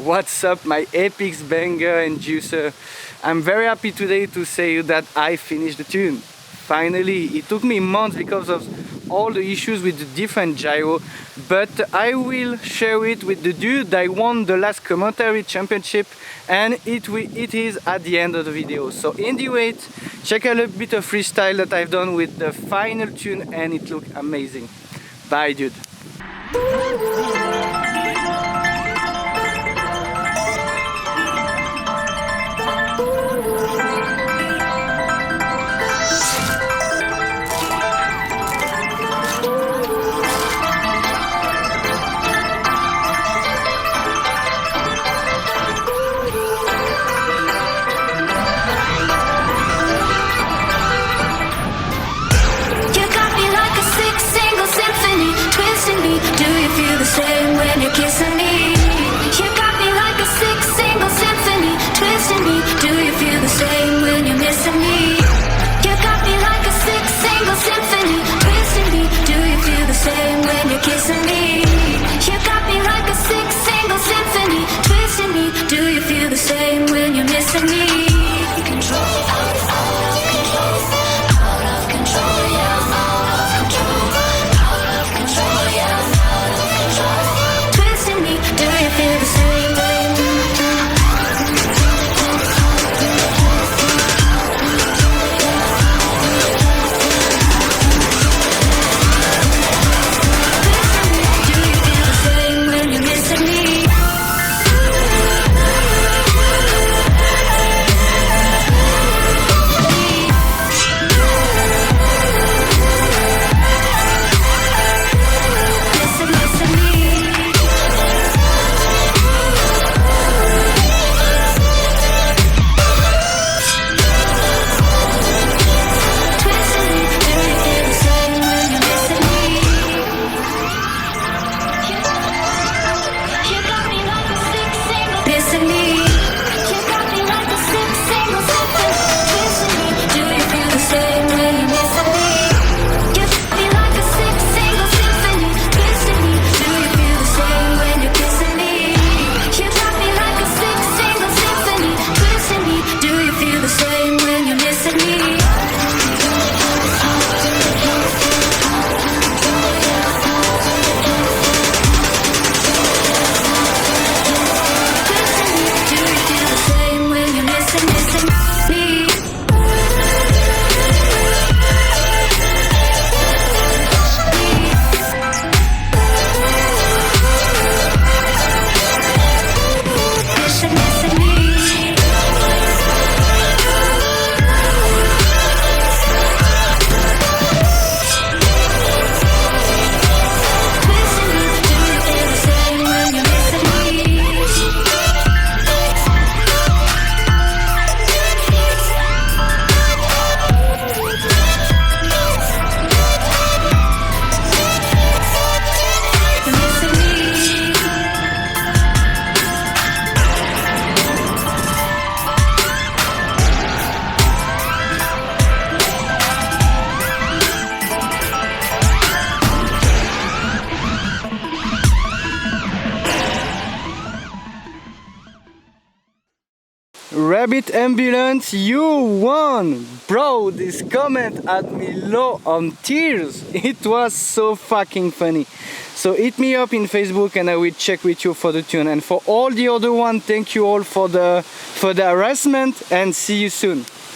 What's up, my epics banger and juicer? I'm very happy today to say that I finished the tune. Finally, it took me months because of all the issues with the different gyro, but I will share it with the dude that won the last commentary championship, and it is at the end of the video. So in the wait, check out a bit of freestyle that I've done with the final tune, and it looked amazing. Bye, dude. Same when you're kissing me. You got me like a six-single symphony, twisting me. Do you feel the same when you're missing me? You got me like a six-single symphony, twisting me. Do you feel the same when you're kissing me? You got me like a six-single symphony, twisting me. Do you feel the same when you're missing me? Control, out of control, out of control, yeah, out of control, out of control, yeah. Twisting me, do you feel the same way? Do you feel the same when you're missing me? Rabbit Ambulance, you won! Bro, this comment had me low on tears. It was so fucking funny. So hit me up in Facebook and I will check with you for the tune. And for all the other one, thank you all for the harassment, and see you soon.